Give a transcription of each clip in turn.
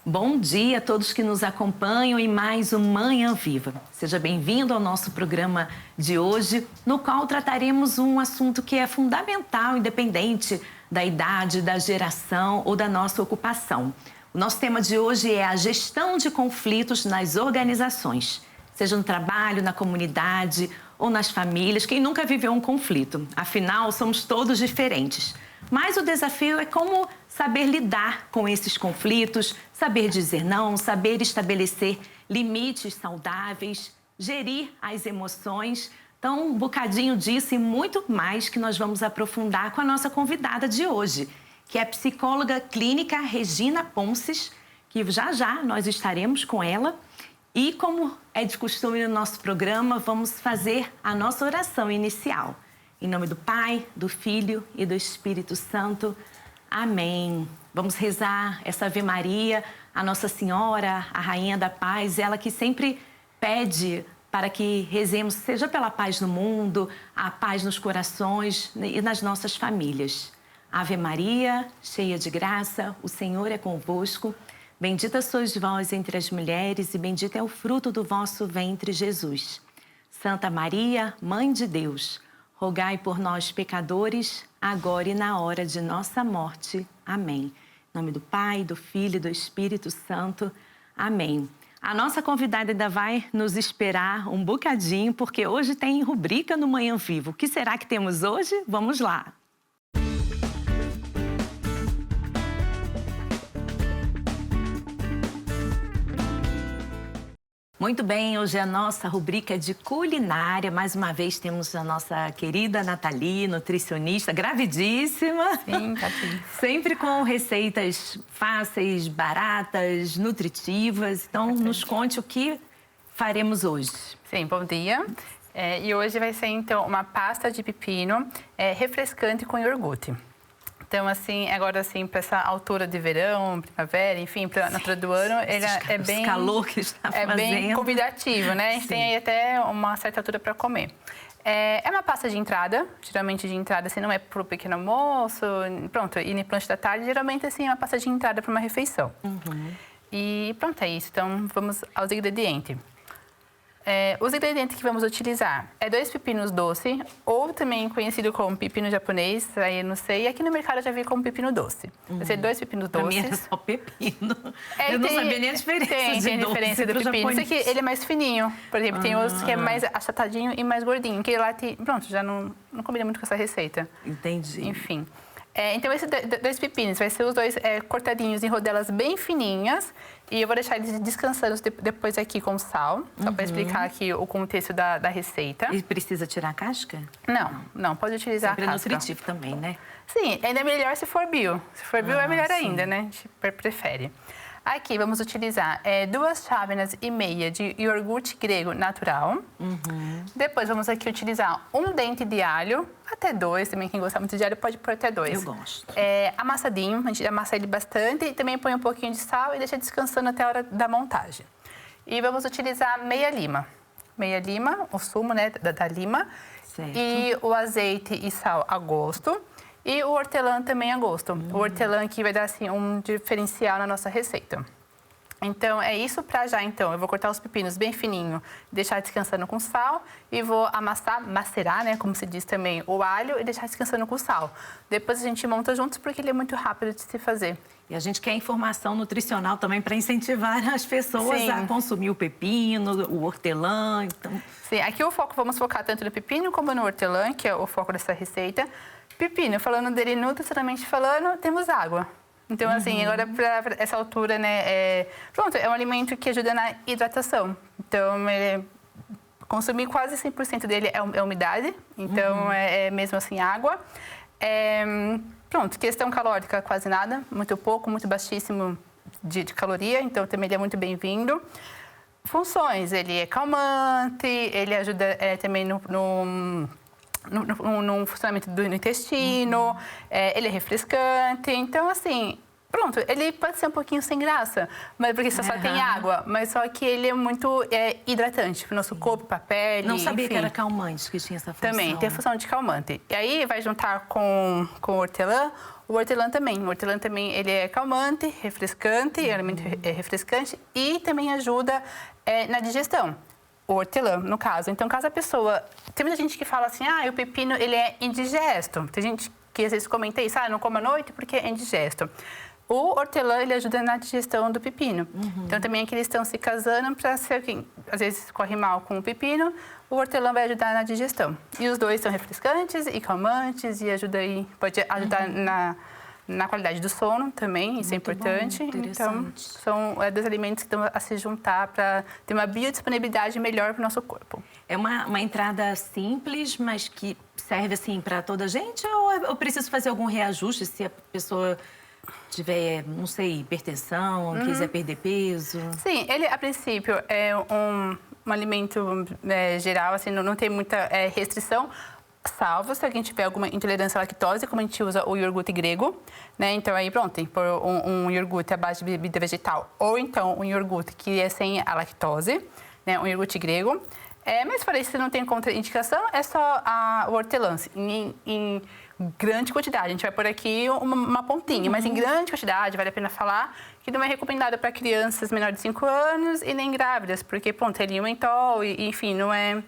Bom dia a todos que nos acompanham em mais um Manhã Viva. Seja bem-vindo ao nosso programa de hoje, no qual trataremos um assunto que é fundamental, independente da idade, da geração ou da nossa ocupação. O nosso tema de hoje é a gestão de conflitos nas organizações, seja no trabalho, na comunidade ou nas famílias. Quem nunca viveu um conflito? Afinal, somos todos diferentes. Mas o desafio é como saber lidar com esses conflitos, saber dizer não, saber estabelecer limites saudáveis, gerir as emoções. Então, um bocadinho disso e muito mais que nós vamos aprofundar com a nossa convidada de hoje, que é a psicóloga clínica Regina Ponces, que já nós estaremos com ela. E como é de costume no nosso programa, vamos fazer a nossa oração inicial. Em nome do Pai, do Filho e do Espírito Santo. Amém. Vamos rezar essa Ave Maria, a Nossa Senhora, a Rainha da Paz, ela que sempre pede para que rezemos, seja pela paz no mundo, a paz nos corações e nas nossas famílias. Ave Maria, cheia de graça, o Senhor é convosco. Bendita sois vós entre as mulheres e bendito é o fruto do vosso ventre, Jesus. Santa Maria, Mãe de Deus, rogai por nós, pecadores, agora e na hora de nossa morte. Amém. Em nome do Pai, do Filho e do Espírito Santo. Amém. A nossa convidada ainda vai nos esperar um bocadinho, porque hoje tem rubrica no Manhã Vivo. O que será que temos hoje? Vamos lá. Muito bem, hoje é a nossa rubrica de culinária. Mais uma vez temos a nossa querida Nathalie, nutricionista, gravidíssima. Sim, Tati. Sempre com receitas fáceis, baratas, nutritivas. Então, nos conte o que faremos hoje. Sim, bom dia. E hoje vai ser, então, uma pasta de pepino refrescante com iogurte. Então, assim, agora, assim, para essa altura de verão, primavera, enfim, para na altura do ano, ele é bem... calor que está fazendo. É bem convidativo, né? A gente tem aí até uma certa altura para comer. É uma pasta de entrada, geralmente de entrada, assim, não é para o pequeno almoço, pronto, e no lanche da tarde, geralmente, assim, é uma pasta de entrada para uma refeição. E pronto, é isso. Então, vamos aos ingredientes. Os ingredientes que vamos utilizar é 2 pepinos doce, ou também conhecido como pepino japonês, aí eu não sei, aqui no mercado eu já vi como pepino doce. Vai ser 2 pepinos doces. Pra mim era só pepino. Eu não sabia nem a diferença Tem diferença do pepino. Isso aqui, ele é mais fininho, por exemplo, tem outros que é mais achatadinho e mais gordinho, que lá tem... Pronto, já não combina muito com essa receita. Entendi. Enfim. Então, esses 2 pepinos, vai ser os 2 cortadinhos em rodelas bem fininhas. E eu vou deixar eles descansando depois aqui com sal, só para explicar aqui o contexto da receita. E precisa tirar a casca? Não, pode utilizar sempre a casca. É nutritivo também, né? Sim, ainda é melhor se for bio. Se for bio é melhor ainda, né? A gente prefere. Aqui vamos utilizar 2 chávenas e meia de iogurte grego natural. Depois vamos aqui utilizar 1 dente de alho, até 2, também quem gostar muito de alho pode pôr até 2. Eu gosto. Amassadinho, a gente amassa ele bastante e também põe um pouquinho de sal e deixa descansando até a hora da montagem. E vamos utilizar meia lima. Meia lima, o sumo, né, da lima. Certo. E o azeite e sal a gosto. E o hortelã também a gosto. O hortelã aqui vai dar, assim, um diferencial na nossa receita. Então, é isso para já, então. Eu vou cortar os pepinos bem fininho, deixar descansando com sal e vou macerar, né, como se diz também, o alho e deixar descansando com sal. Depois a gente monta juntos porque ele é muito rápido de se fazer. E a gente quer informação nutricional também para incentivar as pessoas a consumir o pepino, o hortelã. Então... Sim, aqui vamos focar tanto no pepino como no hortelã, que é o foco dessa receita. Pepino, falando dele nutricionalmente falando, temos água. Então, assim, agora para essa altura, né, pronto, é um alimento que ajuda na hidratação. Então, consumir quase 100% dele é umidade, então é mesmo assim água. Pronto, questão calórica, quase nada, muito pouco, muito baixíssimo de caloria, então também ele é muito bem-vindo. Funções, ele é calmante, ele ajuda também no funcionamento do intestino, ele é refrescante. Então, assim, Pronto, ele pode ser um pouquinho sem graça, mas porque só tem água, mas só que ele é muito hidratante para o nosso corpo, para a pele. Não sabia enfim. que era calmante, que tinha essa função. Também tem a função de calmante. E aí vai juntar com o hortelã. O hortelã também ele é calmante, refrescante, é um alimento refrescante e também ajuda na digestão. O hortelã, no caso. Então, caso a pessoa... Tem muita gente que fala assim, o pepino ele é indigesto. Tem gente que às vezes comenta isso, não como à noite porque é indigesto. O hortelã, ele ajuda na digestão do pepino. Então, também é que eles estão se casando para ser quem às vezes corre mal com o pepino, o hortelã vai ajudar na digestão. E os dois são refrescantes e calmantes e pode ajudar na qualidade do sono também, isso é importante. Então, são dois alimentos que estão a se juntar para ter uma biodisponibilidade melhor para o nosso corpo. É uma entrada simples, mas que serve assim para toda a gente? Ou eu preciso fazer algum reajuste se a pessoa tiver, não sei, hipertensão, quiser perder peso? Sim, ele a princípio é um alimento geral, assim, não tem muita restrição, salvo se alguém tiver alguma intolerância à lactose, como a gente usa o iogurte grego, né? Então aí pronto, tem que pôr um iogurte à base de bebida vegetal ou então um iogurte que é sem a lactose, né? Um iogurte grego. Mas fora isso, se não tem contraindicação, é só o hortelã em grande quantidade. A gente vai pôr aqui uma pontinha, mas em grande quantidade, vale a pena falar que não é recomendado para crianças menores de 5 anos e nem grávidas, porque, pronto, tem mentol e, enfim, não é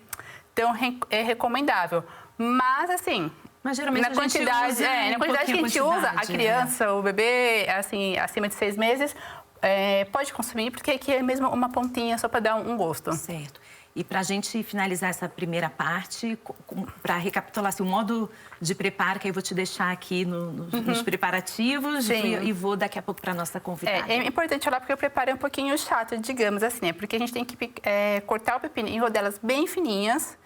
tão recomendável. Mas, assim, geralmente na quantidade que a gente usa, a criança, o bebê, assim, acima de 6 meses, pode consumir, porque aqui é mesmo uma pontinha só para dar um gosto. Certo. E para a gente finalizar essa primeira parte, para recapitular assim, o modo de preparo, que aí eu vou te deixar aqui nos preparativos e vou daqui a pouco para a nossa convidada. É importante falar porque o preparo é um pouquinho chato, digamos assim, né? Porque a gente tem que cortar o pepino em rodelas bem fininhas,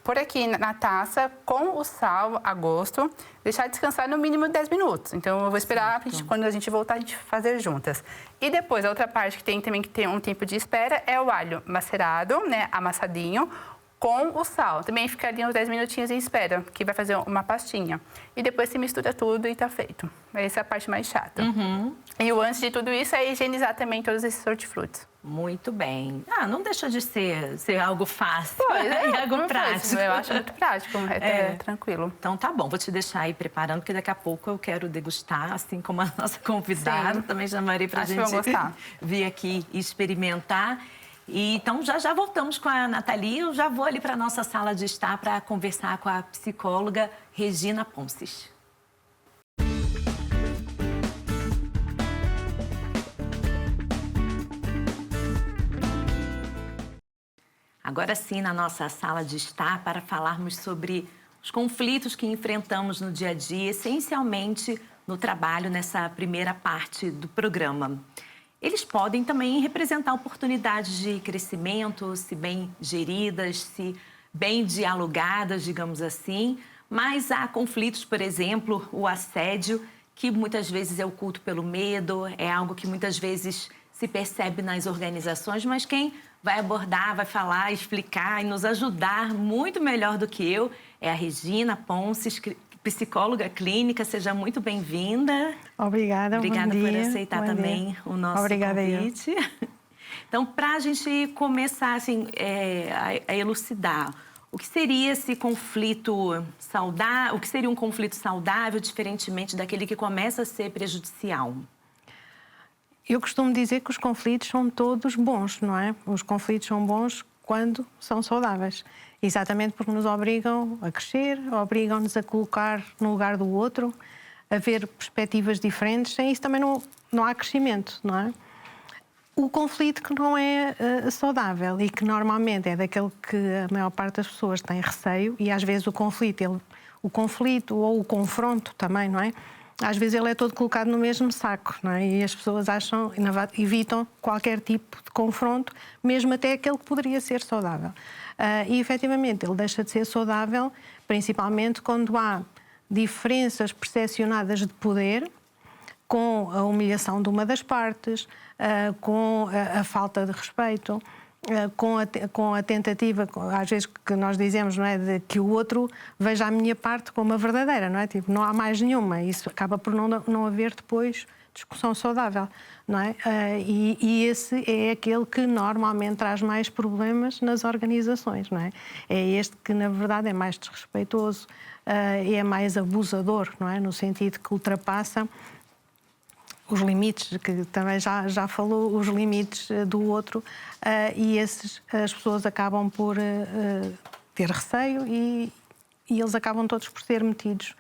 pôr aqui na taça com o sal a gosto, deixar descansar no mínimo 10 minutos. Então, eu vou esperar quando a gente voltar, a gente fazer juntas. E depois, a outra parte que tem também que ter um tempo de espera é o alho macerado, né, amassadinho, com o sal. Também ficaria uns 10 minutinhos em espera, que vai fazer uma pastinha. E depois se mistura tudo e tá feito. Essa é a parte mais chata. E o antes de tudo isso é higienizar também todos esses hortifrutis. Muito bem. Não deixa de ser algo fácil e algo prático. Eu acho muito prático, tranquilo. Então tá bom, vou te deixar aí preparando, porque daqui a pouco eu quero degustar, assim como a nossa convidada. Também chamarei pra gente vir aqui experimentar. E, então, já voltamos com a Nathalie. Eu já vou ali para a nossa sala de estar para conversar com a psicóloga Regina Ponces. Agora sim, na nossa sala de estar, para falarmos sobre os conflitos que enfrentamos no dia a dia, essencialmente no trabalho, nessa primeira parte do programa. Eles podem também representar oportunidades de crescimento, se bem geridas, se bem dialogadas, digamos assim. Mas há conflitos, por exemplo, o assédio, que muitas vezes é oculto pelo medo, é algo que muitas vezes se percebe nas organizações, mas quem vai abordar, vai falar, explicar e nos ajudar muito melhor do que eu é a Regina Ponces, psicóloga clínica. Seja muito bem-vinda. Obrigada, Obrigada por aceitar também o nosso convite. Então, para a gente começar assim, a elucidar, o que seria esse conflito saudável, o que seria um conflito saudável, diferentemente daquele que começa a ser prejudicial? Eu costumo dizer que os conflitos são todos bons, não é? Os conflitos são bons quando são saudáveis. Exatamente porque nos obrigam a crescer, obrigam-nos a colocar no lugar do outro, a ver perspectivas diferentes. Sem isso também não há crescimento, não é? O conflito que não é saudável e que normalmente é daquele que a maior parte das pessoas tem receio, e às vezes o conflito ou o confronto também, não é? Às vezes ele é todo colocado no mesmo saco, não é? E as pessoas evitam qualquer tipo de confronto, mesmo até aquele que poderia ser saudável. E efetivamente ele deixa de ser saudável, principalmente quando há diferenças percepcionadas de poder, com a humilhação de uma das partes, com a falta de respeito, com a tentativa, às vezes que nós dizemos, não é, de que o outro veja a minha parte como a verdadeira, não é? Tipo, não há mais nenhuma. Isso acaba por não haver depois discussão saudável, não é? E esse é aquele que normalmente traz mais problemas nas organizações, não é? É este que, na verdade, é mais desrespeitoso, é mais abusador, não é? No sentido que ultrapassa os limites, que também já falou, os limites do outro, e as pessoas acabam por ter receio e eles acabam todos por ser metidos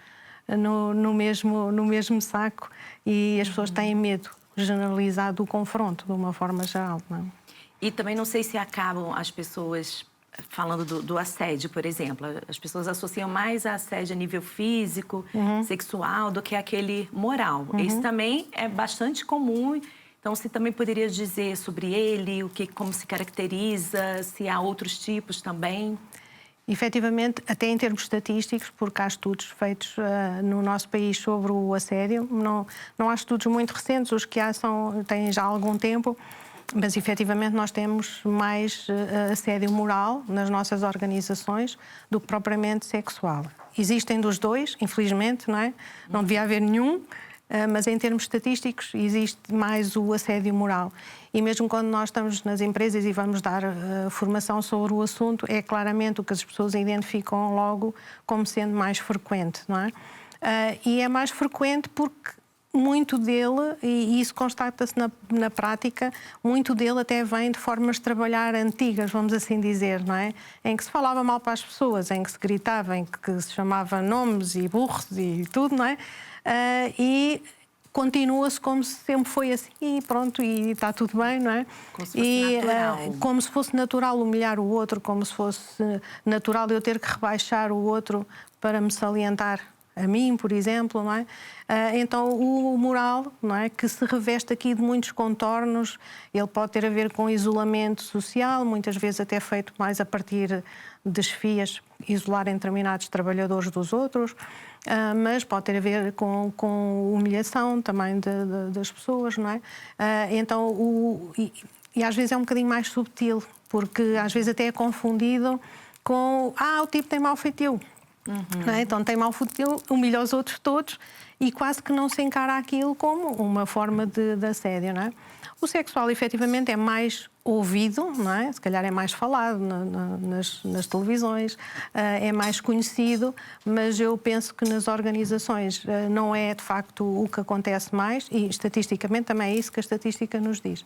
no mesmo saco, e as pessoas têm medo generalizado do confronto, de uma forma geral, não é? E também não sei se acabam as pessoas falando do assédio, por exemplo. As pessoas associam mais a assédio a nível físico, sexual, do que aquele moral. Isso também é bastante comum. Então, você também poderia dizer sobre ele, como se caracteriza, se há outros tipos também? Efetivamente, até em termos estatísticos, porque há estudos feitos no nosso país sobre o assédio, não há estudos muito recentes, os que há têm já algum tempo, mas efetivamente nós temos mais assédio moral nas nossas organizações do que propriamente sexual. Existem dos dois, infelizmente, não é? Não devia haver nenhum, mas em termos estatísticos existe mais o assédio moral. E mesmo quando nós estamos nas empresas e vamos dar formação sobre o assunto, é claramente o que as pessoas identificam logo como sendo mais frequente, não é? E é mais frequente porque muito dele, e isso constata-se na prática, muito dele até vem de formas de trabalhar antigas, vamos assim dizer, não é? Em que se falava mal para as pessoas, em que se gritava, em que se chamava nomes e burros e tudo, não é? E continua-se como se sempre foi assim e pronto, e está tudo bem, não é? Como se fosse natural. Como se fosse natural humilhar o outro, como se fosse natural eu ter que rebaixar o outro para me salientar a mim, por exemplo, não é? Então, o moral, não é, que se reveste aqui de muitos contornos, ele pode ter a ver com isolamento social, muitas vezes até feito mais a partir de chefias, isolarem determinados trabalhadores dos outros, mas pode ter a ver com humilhação também das pessoas, não é? Então, e às vezes é um bocadinho mais subtil, porque às vezes até é confundido com o tipo tem mau feitio. Não é? Então tem mau feitio, humilha os outros todos e quase que não se encara aquilo como uma forma de assédio, não é? O sexual, efetivamente, é mais ouvido, não é? Se calhar é mais falado nas televisões, é mais conhecido, mas eu penso que nas organizações não é, de facto, o que acontece mais, e estatisticamente também é isso que a estatística nos diz.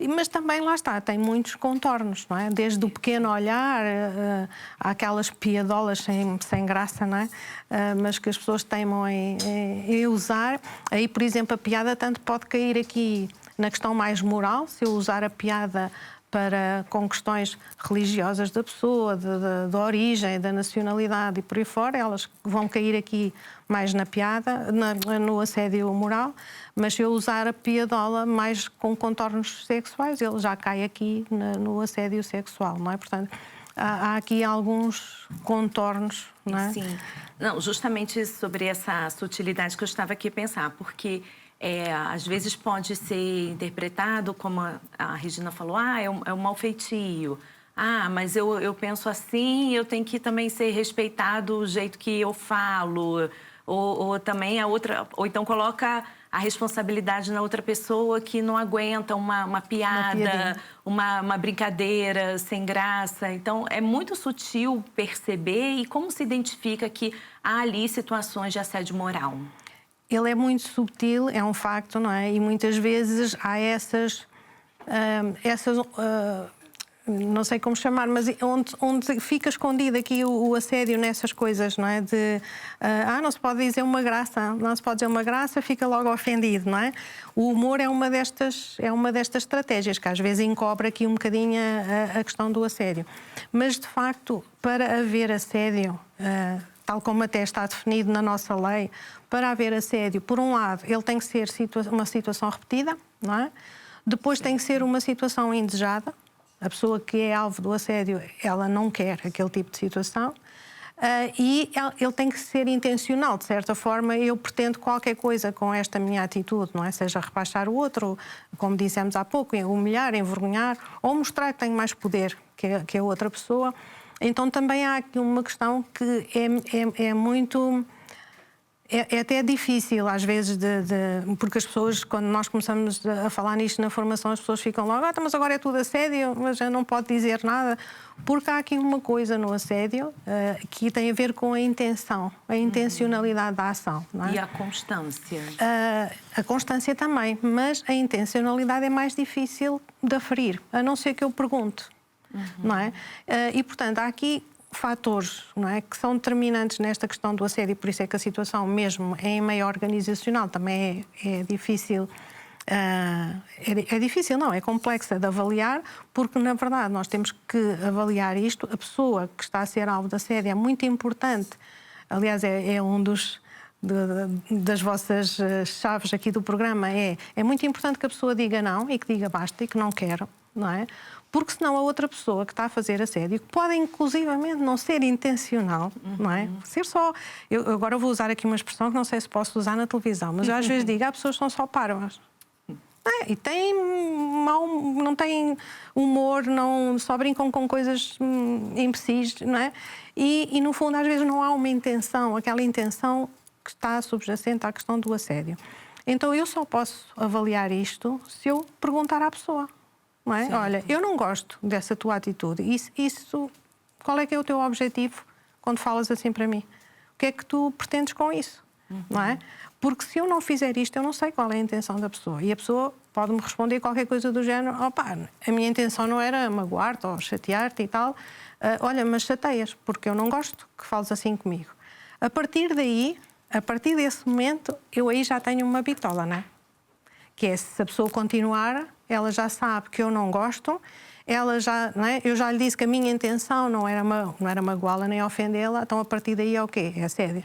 Mas também, lá está, tem muitos contornos, não é? Desde o pequeno olhar, aquelas piadolas sem graça, não é? Mas que as pessoas teimam em usar. Aí, por exemplo, a piada tanto pode cair aqui na questão mais moral, se eu usar a piada com questões religiosas da pessoa, da origem, da nacionalidade e por aí fora, elas vão cair aqui mais na piada, no assédio moral, mas se eu usar a piadola mais com contornos sexuais, ele já cai aqui no assédio sexual, não é? Portanto, há aqui alguns contornos, não é? Sim. Não, justamente sobre essa sutilidade que eu estava aqui a pensar, porque às vezes pode ser interpretado como a Regina falou, é um mau feitio. Mas eu penso assim, eu tenho que também ser respeitado o jeito que eu falo. Ou também ou então coloca a responsabilidade na outra pessoa que não aguenta uma piada, uma brincadeira sem graça. Então, é muito sutil perceber e como se identifica que há ali situações de assédio moral. Ele é muito subtil, é um facto, não é? E muitas vezes há essas não sei como chamar, mas onde fica escondido aqui o assédio nessas coisas, não é? Não se pode dizer uma graça, não se pode dizer uma graça, fica logo ofendido, não é? O humor é uma destas estratégias que às vezes encobre aqui um bocadinho a questão do assédio. Mas, de facto, para haver assédio, tal como até está definido na nossa lei, para haver assédio, por um lado, ele tem que ser uma situação repetida, não é? Depois tem que ser uma situação indesejada. A pessoa que é alvo do assédio, ela não quer aquele tipo de situação. E ele tem que ser intencional, de certa forma. Eu pretendo qualquer coisa com esta minha atitude, não é? Seja rebaixar o outro, como dissemos há pouco, humilhar, envergonhar, ou mostrar que tenho mais poder que a outra pessoa. Então também há aqui uma questão que é muito... É até difícil, às vezes, porque as pessoas, quando nós começamos a falar nisto na formação, as pessoas ficam logo, mas agora é tudo assédio, mas já não pode dizer nada. Porque há aqui uma coisa no assédio que tem a ver com a intenção, a intencionalidade da ação. Não é? E a constância? A constância também, mas a intencionalidade é mais difícil de aferir, a não ser que eu pergunte. Não é? E, portanto, há aqui fatores, não é, que são determinantes nesta questão do assédio, por isso é que a situação mesmo em meio organizacional também é difícil, é difícil, não, é complexa de avaliar, porque na verdade nós temos que avaliar isto, a pessoa que está a ser alvo de assédio é muito importante, aliás é um das vossas chaves aqui do programa, é muito importante que a pessoa diga não e que diga basta e que não quero, não é? Porque senão a outra pessoa que está a fazer assédio, que pode inclusivamente não ser intencional, não é? Ser só... Eu agora vou usar aqui uma expressão que não sei se posso usar na televisão, mas eu às vezes digo, há pessoas que são só parvas. E têm não têm humor, só brincam com coisas imbecis, não é? E no fundo às vezes não há uma intenção, aquela intenção que está subjacente à questão do assédio. Então eu só posso avaliar isto se eu perguntar à pessoa. Não é? Olha, eu não gosto dessa tua atitude. Qual é que é o teu objetivo quando falas assim para mim? O que é que tu pretendes com isso? Não é? Porque se eu não fizer isto, eu não sei qual é a intenção da pessoa. E a pessoa pode-me responder qualquer coisa do género, a minha intenção não era magoar-te ou chatear-te e tal. Olha, mas chateias, porque eu não gosto que fales assim comigo. A partir daí, a partir desse momento, eu aí já tenho uma bitola, não é? Que é, se a pessoa continuar, ela já sabe que eu não gosto, ela já, não é? Eu já lhe disse que a minha intenção não era magoá-la nem ofendê-la, então a partir daí é o quê? É assédio.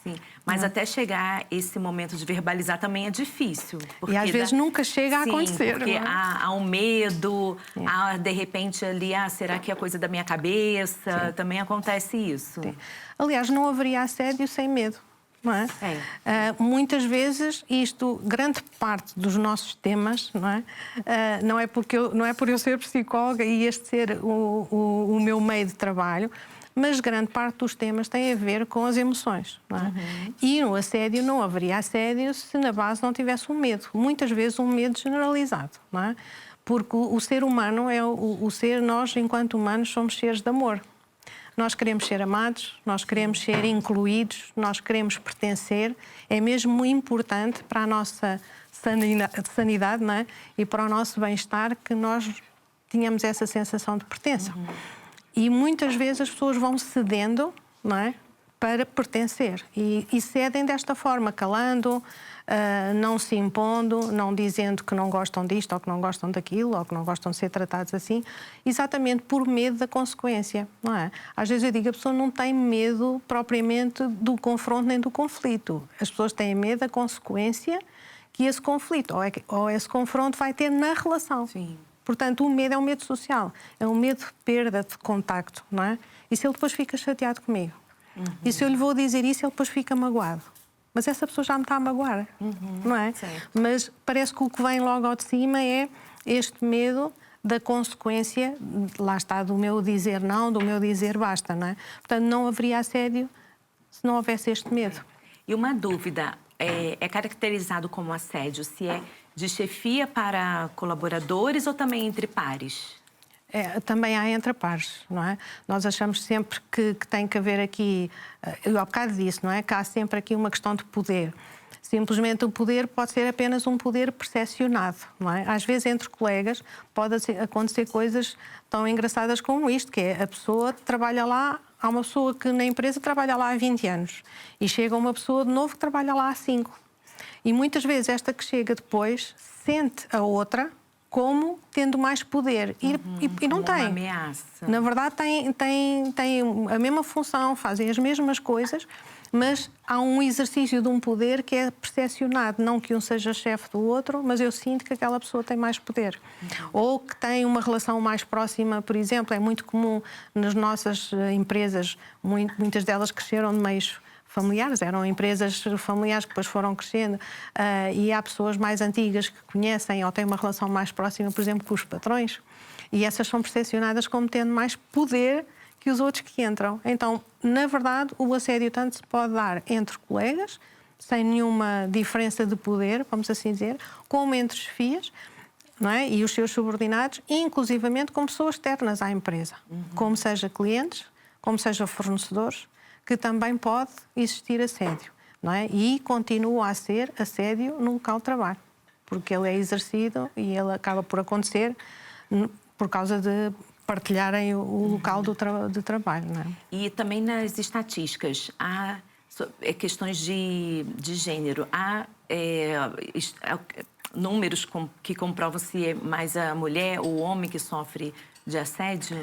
Sim, mas até chegar esse momento de verbalizar também é difícil. E às vezes nunca chega a acontecer. Porque há um medo, há de repente ali, será que é coisa da minha cabeça? Também acontece isso. Sim. Aliás, não haveria assédio sem medo. Não é? Muitas vezes grande parte dos nossos temas, não é? Não é por eu ser psicóloga e este ser o meu meio de trabalho, mas grande parte dos temas tem a ver com as emoções, não é? E no assédio não haveria assédio se na base não tivesse um medo, muitas vezes um medo generalizado, não é? Porque o ser humano nós enquanto humanos somos seres de amor. Nós queremos ser amados, nós queremos ser incluídos, nós queremos pertencer. É mesmo importante para a nossa sanidade, não é? E para o nosso bem-estar que nós tenhamos essa sensação de pertença. E muitas vezes as pessoas vão cedendo, não é? Para pertencer. E cedem desta forma, calando, não se impondo, não dizendo que não gostam disto ou que não gostam daquilo ou que não gostam de ser tratados assim, exatamente por medo da consequência, não é? Às vezes eu digo, a pessoa não tem medo propriamente do confronto nem do conflito. As pessoas têm medo da consequência que esse conflito ou esse confronto vai ter na relação. Sim. Portanto, o medo é um medo social, é um medo de perda de contacto, não é? E se ele depois fica chateado comigo? E se eu lhe vou dizer isso, ele depois fica magoado. Mas essa pessoa já me está a magoar, não é? Certo. Mas parece que o que vem logo ao de cima é este medo da consequência, lá está, do meu dizer não, do meu dizer basta, não é? Portanto, não haveria assédio se não houvesse este medo. E uma dúvida, é caracterizado como assédio se é de chefia para colaboradores ou também entre pares? Também há entre pares, não é? Nós achamos sempre que tem que haver aqui, eu há bocado disse, não é? Que há sempre aqui uma questão de poder. Simplesmente o poder pode ser apenas um poder percepcionado, não é? Às vezes entre colegas pode acontecer coisas tão engraçadas como isto, que é a pessoa trabalha lá, há uma pessoa que na empresa trabalha lá há 20 anos e chega uma pessoa de novo que trabalha lá há 5. E muitas vezes esta que chega depois sente a outra como tendo mais poder. E não tem. Uma ameaça. Na verdade, tem a mesma função, fazem as mesmas coisas, mas há um exercício de um poder que é percepcionado. Não que um seja chefe do outro, mas eu sinto que aquela pessoa tem mais poder. Ou que tem uma relação mais próxima, por exemplo, é muito comum nas nossas empresas, muitas delas cresceram de meios familiares, eram empresas familiares que depois foram crescendo e há pessoas mais antigas que conhecem ou têm uma relação mais próxima, por exemplo, com os patrões, e essas são percepcionadas como tendo mais poder que os outros que entram. Então, na verdade, o assédio tanto se pode dar entre colegas, sem nenhuma diferença de poder, vamos assim dizer, como entre chefias, não é? E os seus subordinados, e inclusivamente com pessoas externas à empresa, como seja clientes, como seja fornecedores, que também pode existir assédio, não é? E continua a ser assédio no local de trabalho, porque ele é exercido e ele acaba por acontecer por causa de partilharem o local de trabalho, não é? E também nas estatísticas, há questões de gênero, há números que comprovam se é mais a mulher ou o homem que sofre de assédio?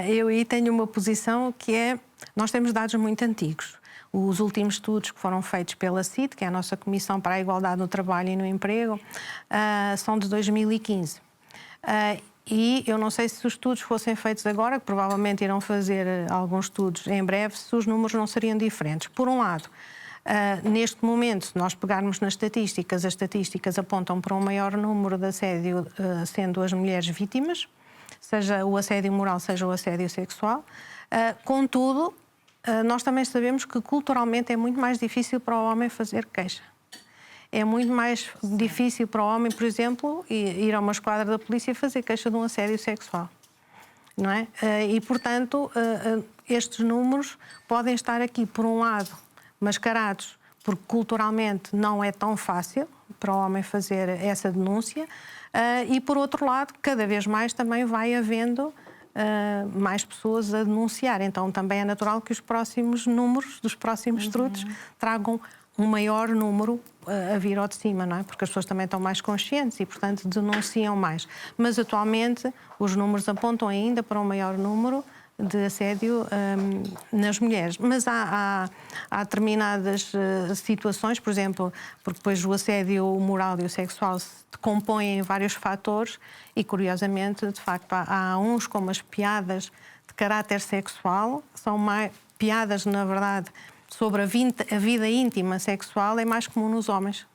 Eu aí tenho uma posição que é... Nós temos dados muito antigos. Os últimos estudos que foram feitos pela CID, que é a nossa Comissão para a Igualdade no Trabalho e no Emprego, são de 2015. E eu não sei se os estudos fossem feitos agora, que provavelmente irão fazer alguns estudos em breve, se os números não seriam diferentes. Por um lado, neste momento, se nós pegarmos nas estatísticas, as estatísticas apontam para um maior número de assédio, sendo as mulheres vítimas, seja o assédio moral, seja o assédio sexual. Contudo, nós também sabemos que culturalmente é muito mais difícil para o homem fazer queixa. É muito mais difícil para o homem, por exemplo, ir a uma esquadra da polícia fazer queixa de um assédio sexual, não é? E, portanto, estes números podem estar aqui, por um lado, mascarados, porque culturalmente não é tão fácil para o homem fazer essa denúncia, e, por outro lado, cada vez mais também vai havendo mais pessoas a denunciar. Então, também é natural que os próximos números dos próximos estudos tragam um maior número a vir ao de cima, não é? Porque as pessoas também estão mais conscientes e, portanto, denunciam mais. Mas, atualmente, os números apontam ainda para um maior número de assédio nas mulheres. Mas há determinadas situações, por exemplo, porque depois o assédio moral e o sexual se compõem em vários fatores e, curiosamente, de facto, há uns como as piadas de caráter sexual, são mais piadas, na verdade, sobre a vida íntima sexual, é mais comum nos homens.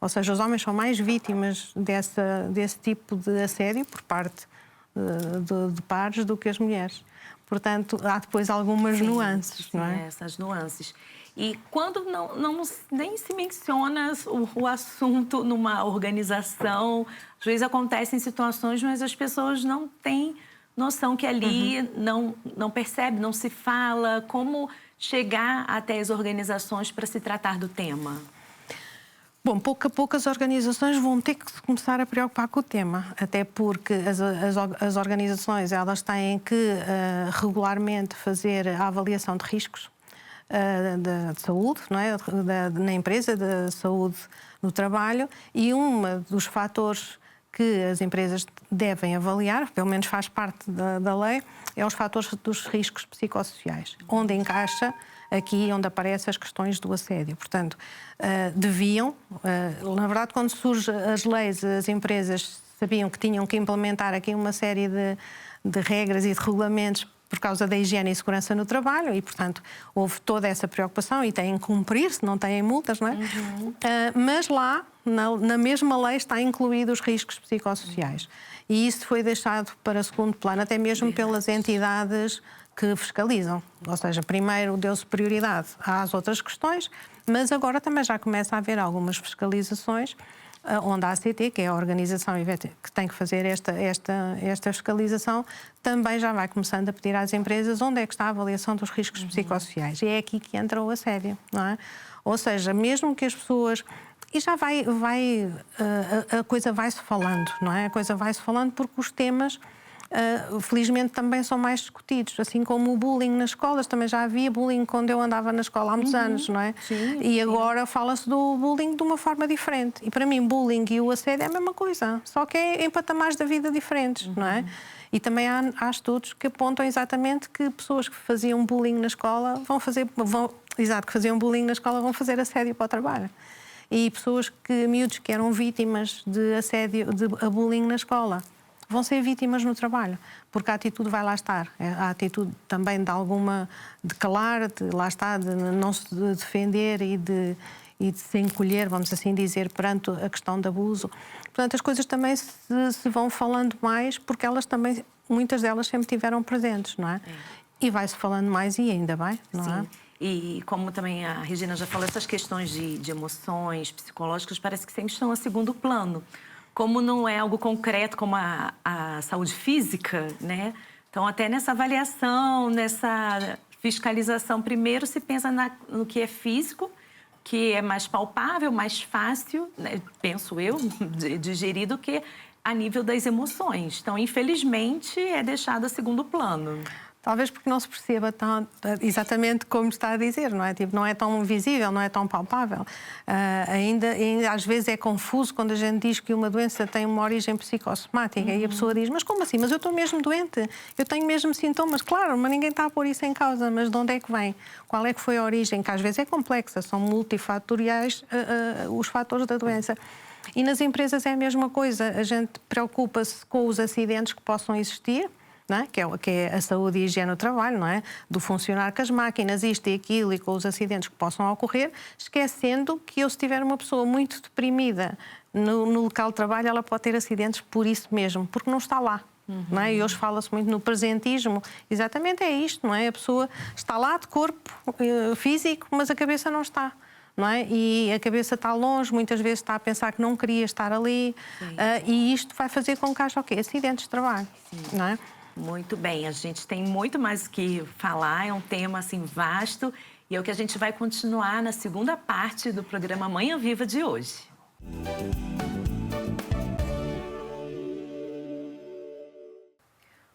Ou seja, os homens são mais vítimas desse tipo de assédio por parte de pares do que as mulheres. Portanto, há depois algumas nuances, não é? Essas nuances. E quando nem se menciona o assunto numa organização, às vezes acontecem situações, mas as pessoas não têm noção que ali não percebe, não se fala. Como chegar até as organizações para se tratar do tema? Bom, pouco a pouco as organizações vão ter que começar a preocupar com o tema, até porque as organizações elas têm que regularmente fazer a avaliação de riscos de saúde, não é? Na empresa, de saúde no trabalho, e um dos fatores que as empresas devem avaliar, pelo menos faz parte da lei, é os fatores dos riscos psicossociais, onde encaixa aqui onde aparecem as questões do assédio. Portanto, deviam, na verdade, quando surgem as leis, as empresas sabiam que tinham que implementar aqui uma série de regras e de regulamentos por causa da higiene e segurança no trabalho e, portanto, houve toda essa preocupação e têm que cumprir, se não têm multas, não é? Mas lá, na mesma lei, está incluído os riscos psicossociais. E isso foi deixado para segundo plano, até mesmo pelas entidades que fiscalizam. Ou seja, primeiro deu-se prioridade às outras questões, mas agora também já começa a haver algumas fiscalizações, onde a ACT, que é a organização que tem que fazer esta fiscalização, também já vai começando a pedir às empresas onde é que está a avaliação dos riscos psicossociais. E é aqui que entra o assédio, não é? Ou seja, mesmo que as pessoas... E já a coisa vai-se falando, não é? A coisa vai-se falando porque os temas, felizmente, também são mais discutidos. Assim como o bullying nas escolas, também já havia bullying quando eu andava na escola há muitos anos, não é? Sim, e agora fala-se do bullying de uma forma diferente. E para mim, bullying e o assédio é a mesma coisa, só que é em patamares da vida diferentes, não é? E também há estudos que apontam exatamente que pessoas que faziam bullying na escola vão fazer assédio para o trabalho. E pessoas miúdos que eram vítimas de assédio, de bullying na escola, vão ser vítimas no trabalho, porque a atitude vai lá estar. A atitude também de calar, de não se defender e de se encolher, vamos assim dizer, perante a questão de abuso. Portanto, as coisas também se vão falando mais, porque elas também, muitas delas sempre estiveram presentes, não é? E vai-se falando mais e ainda bem, não é? Sim. E como também a Regina já falou, essas questões de emoções psicológicas parece que sempre estão a segundo plano. Como não é algo concreto como a saúde física, né? Então, até nessa avaliação, nessa fiscalização, primeiro se pensa no que é físico, que é mais palpável, mais fácil, né? Penso eu, de gerir do que a nível das emoções. Então, infelizmente, é deixado a segundo plano. Talvez porque não se perceba tão, exatamente como está a dizer, não é? Tipo, não é tão visível, não é tão palpável. Ainda às vezes é confuso quando a gente diz que uma doença tem uma origem psicossomática e a pessoa diz, mas como assim? Mas eu estou mesmo doente, eu tenho mesmo sintomas. Claro, mas ninguém está a pôr isso em causa, mas de onde é que vem? Qual é que foi a origem? Que às vezes é complexa, são multifatoriais os fatores da doença. E nas empresas é a mesma coisa, a gente preocupa-se com os acidentes que possam existir, não é? Que é a saúde e higiene do trabalho, não é? Do funcionar com as máquinas, isto e aquilo, e com os acidentes que possam ocorrer, esquecendo que eu, se tiver uma pessoa muito deprimida no local de trabalho, ela pode ter acidentes por isso mesmo, porque não está lá. Não é? E hoje fala-se muito no presentismo. Exatamente é isto, não é? A pessoa está lá de corpo físico, mas a cabeça não está. Não é? E a cabeça está longe, muitas vezes está a pensar que não queria estar ali, e isto vai fazer com que haja o quê? Acidentes de trabalho. Sim. Não é? Muito bem, a gente tem muito mais o que falar, é um tema assim vasto e é o que a gente vai continuar na segunda parte do programa Manhã Viva de hoje.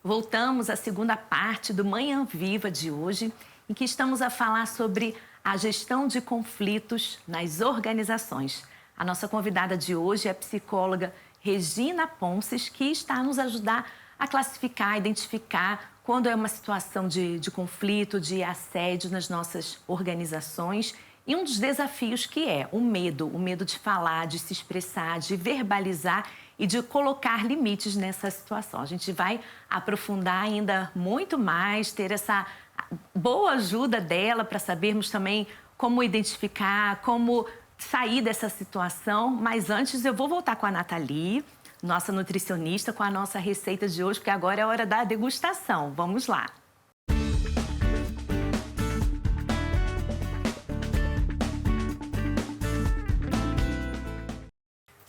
Voltamos à segunda parte do Manhã Viva de hoje, em que estamos a falar sobre a gestão de conflitos nas organizações. A nossa convidada de hoje é a psicóloga Regina Ponces, que está a nos ajudar a classificar, identificar quando é uma situação de conflito, de assédio nas nossas organizações. E um dos desafios que é o medo de falar, de se expressar, de verbalizar e de colocar limites nessa situação. A gente vai aprofundar ainda muito mais, ter essa boa ajuda dela para sabermos também como identificar, como sair dessa situação. Mas antes eu vou voltar com a Nathalie, nossa nutricionista, com a nossa receita de hoje, porque agora é hora da degustação. Vamos lá!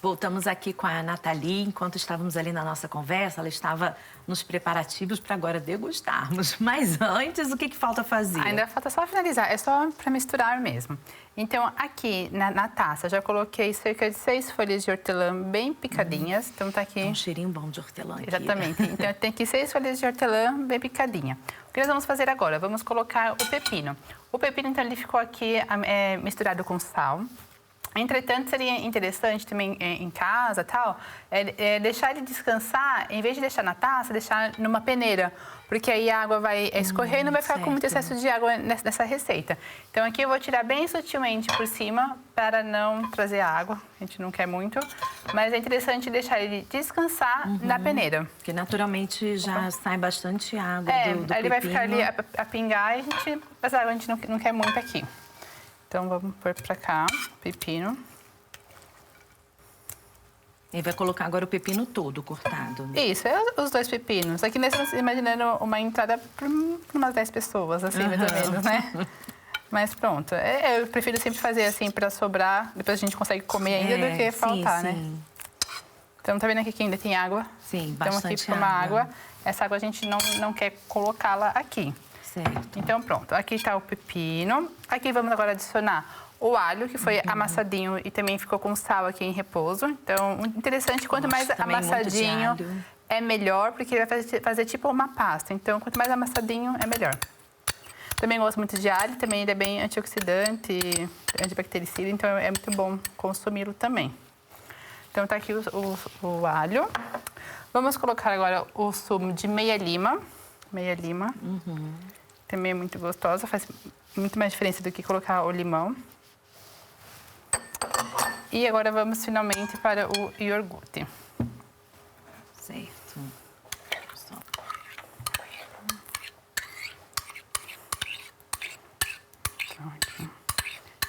Voltamos aqui com a Nathalie. Enquanto estávamos ali na nossa conversa, ela estava nos preparativos para agora degustarmos. Mas antes, o que falta fazer? Ainda falta só finalizar, é só para misturar mesmo. Então, aqui na taça, já coloquei cerca de 6 folhas de hortelã bem picadinhas. Então, tá aqui... Um cheirinho bom de hortelã aqui. Exatamente. Então, tem aqui 6 folhas de hortelã bem picadinha. O que nós vamos fazer agora? Vamos colocar o pepino. O pepino, então, ele ficou aqui misturado com sal. Entretanto, seria interessante também em casa, tal, deixar ele descansar, em vez de deixar na taça, deixar numa peneira, porque aí a água vai escorrer e não vai ficar com muito excesso de água nessa receita. Então, aqui eu vou tirar bem sutilmente por cima, para não trazer água, a gente não quer muito, mas é interessante deixar ele descansar na peneira. Porque naturalmente já sai bastante água do aí ele vai ficar pepino. ali a pingar e mas a água a gente não quer muito aqui. Então, vamos pôr pra cá, pepino. E vai colocar agora o pepino todo cortado. Isso, os 2 pepinos. Aqui nós estamos imaginando uma entrada para umas 10 pessoas, assim, mais ou menos, né? Mas pronto. Eu prefiro sempre fazer assim para sobrar, depois a gente consegue comer ainda do que faltar, né? Então, tá vendo aqui que ainda tem água? Sim, bastante água. Então, aqui com uma água. Essa água a gente não quer colocá-la aqui. Certo. Então, pronto. Aqui está o pepino. Aqui vamos agora adicionar o alho, que foi amassadinho e também ficou com sal aqui em repouso. Então, interessante, quanto mais amassadinho é melhor, porque ele vai fazer tipo uma pasta. Então, quanto mais amassadinho, é melhor. Também gosto muito de alho, também ele é bem antioxidante, antibactericida, então é muito bom consumi-lo também. Então, tá aqui o alho. Vamos colocar agora o sumo de meia lima. Meia lima. Também é muito gostosa, faz muito mais diferença do que colocar o limão. E agora vamos finalmente para o iogurte. Certo.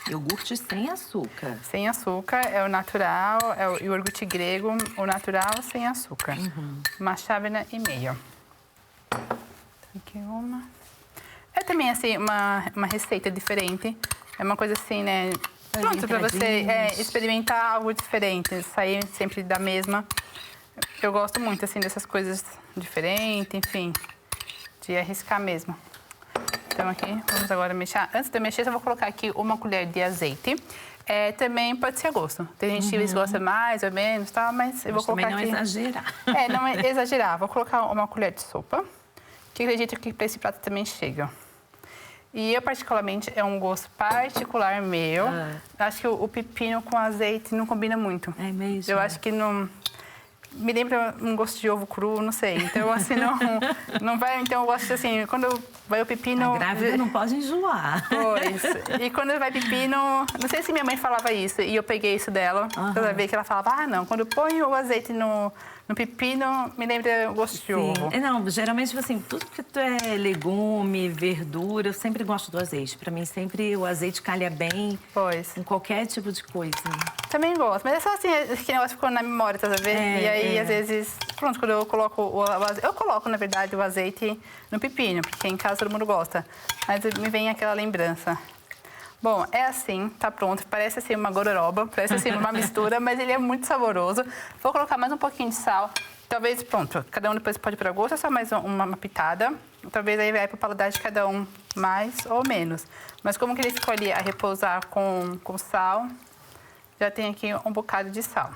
Iogurte sem açúcar. Sem açúcar, é o natural, é o iogurte grego, o natural sem açúcar. Uma chávena e meia. Aqui uma. É também, assim, uma receita diferente. É uma coisa assim, né? Pronto, para você experimentar algo diferente, sair sempre da mesma. Eu gosto muito, assim, dessas coisas diferentes, enfim, de arriscar mesmo. Então, aqui, vamos agora mexer. Antes de mexer, eu vou colocar aqui uma colher de azeite. Também pode ser a gosto. Tem gente que gosta mais ou menos, tá? Mas eu vou colocar também não aqui... exagerar. Não é exagerar. Vou colocar uma colher de sopa, que acredito que para esse prato também chega. E eu, particularmente, é um gosto particular meu. Acho que o pepino com azeite não combina muito. É mesmo? Eu acho que não... Me lembra um gosto de ovo cru, não sei. Então, assim, não vai... Então, eu gosto, assim, quando vai o pepino... A grávida não pode enjoar. Pois. E quando vai pepino... Não sei se minha mãe falava isso, e eu peguei isso dela. Toda vez que ela falava, não, quando eu ponho o azeite no pepino, me lembra o gosto de ovo. Não, geralmente, assim, tudo que é legume, verdura, eu sempre gosto do azeite. Pra mim, sempre o azeite calha bem com qualquer tipo de coisa. Também gosto, mas é só assim, que negócio ficou na memória, tá vendo? E aí, às vezes, pronto, quando eu coloco o azeite... Eu coloco, na verdade, o azeite no pepino, porque em casa todo mundo gosta. Mas me vem aquela lembrança. Bom, é assim, tá pronto. Parece assim uma gororoba, parece assim uma mistura, mas ele é muito saboroso. Vou colocar mais um pouquinho de sal. Talvez, pronto, cada um depois pode ir para gosto, é só mais uma pitada. Talvez aí vai para o paladar de cada um mais ou menos. Mas como que ele ficou ali a repousar com sal, já tem aqui um bocado de sal.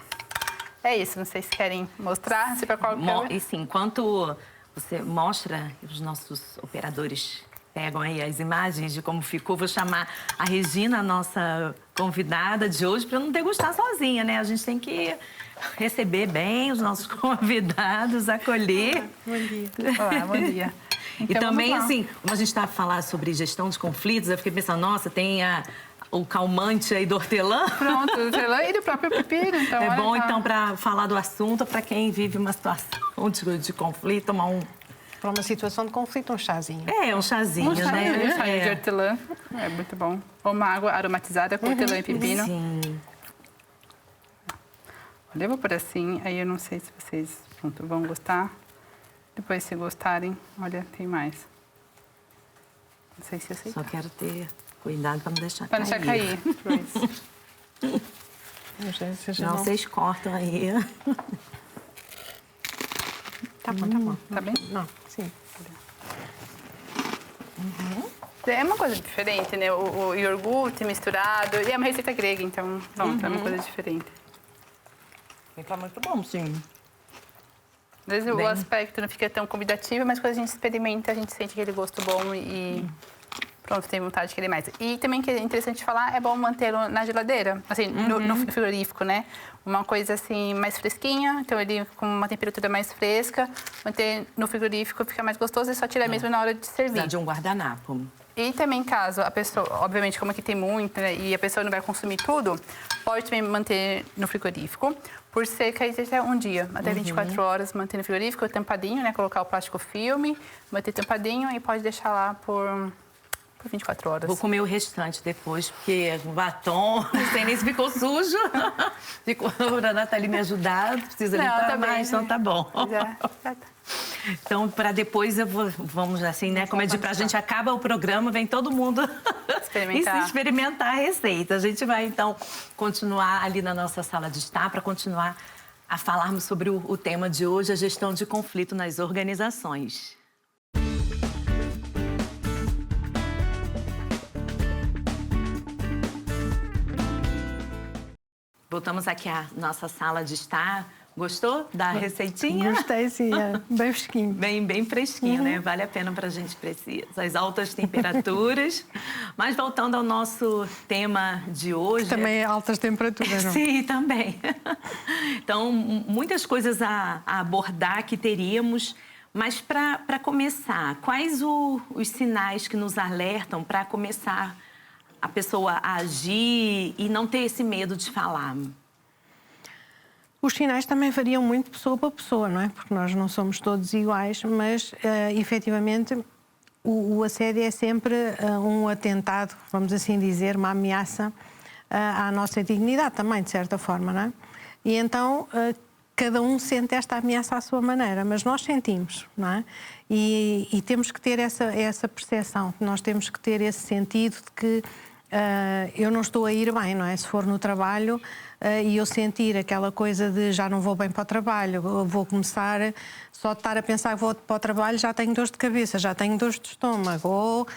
É isso, não sei se querem mostrar, se para qual câmera. E sim, enquanto você mostra, os nossos operadores pegam aí as imagens de como ficou. Vou chamar a Regina, a nossa convidada de hoje, para não degustar sozinha, né? A gente tem que receber bem os nossos convidados, acolher. Bom dia. Olá, bom dia. Então, e também, assim, como a gente está a falar sobre gestão de conflitos, eu fiquei pensando, nossa, tem o calmante aí do hortelã. Pronto, do hortelã e do próprio pepino. Então, é bom, então, para falar do assunto, para quem vive uma situação de conflito, tomar para uma situação de conflito, um chazinho. Um chazinho, né? Um chazinho de hortelã. É muito bom. Ou uma água aromatizada com hortelã e pepino. Sim. Olha, eu vou por assim, aí eu não sei se vocês vão gostar. Depois, se gostarem, olha, tem mais. Não sei se eu sei. Só quero ter cuidado para não deixar cair. Para não deixar cair. Não, vocês cortam aí. Tá bom, tá bom. Tá bem? Não, sim. É uma coisa diferente, né? O iogurte misturado. E é uma receita grega, então, pronto, é uma coisa diferente. Fica muito bom, sim. Às vezes o aspecto não fica tão convidativo, mas quando a gente experimenta, a gente sente aquele gosto bom e pronto, tem vontade de querer mais. E também que é interessante falar, é bom mantê-lo na geladeira, assim, no frigorífico, né? Uma coisa assim mais fresquinha, então ele com uma temperatura mais fresca, manter no frigorífico fica mais gostoso e só tira mesmo na hora de servir. Precisa de um guardanapo. E também caso a pessoa, obviamente como aqui tem muito, né, e a pessoa não vai consumir tudo, pode também manter no frigorífico por cerca de até um dia, até 24 horas, manter no frigorífico, tampadinho, né, colocar o plástico filme, manter tampadinho e pode deixar lá por 24 horas. Vou comer o restante depois, porque o batom, não sei nem se ficou sujo. Ficou pra Nathalie me ajudar, precisa limpar tá mais, então tá bom. Então, para depois, vamos assim, né? Como é de pra gente acaba o programa, vem todo mundo experimentar a receita. A gente vai, então, continuar ali na nossa sala de estar para continuar a falarmos sobre o tema de hoje, a gestão de conflito nas organizações. Voltamos aqui à nossa sala de estar. Gostou da receitinha? Gostei, sim. É bem fresquinho. Bem fresquinho, né? Vale a pena para a gente precisar. As altas temperaturas. Mas voltando ao nosso tema de hoje... Também é altas temperaturas, não? Sim, também. Então, muitas coisas a abordar que teríamos. Mas para começar, quais os sinais que nos alertam para começar a pessoa a agir e não ter esse medo de falar? Os sinais também variam muito pessoa para pessoa, não é? Porque nós não somos todos iguais, mas, efetivamente, o assédio é sempre um atentado, vamos assim dizer, uma ameaça à nossa dignidade também, de certa forma, não é? E então, cada um sente esta ameaça à sua maneira, mas nós sentimos, não é? E temos que ter essa percepção, nós temos que ter esse sentido de que eu não estou a ir bem, não é? Se for no trabalho e eu sentir aquela coisa de já não vou bem para o trabalho, vou começar só de estar a pensar que vou para o trabalho, já tenho dores de cabeça, já tenho dores de estômago, ou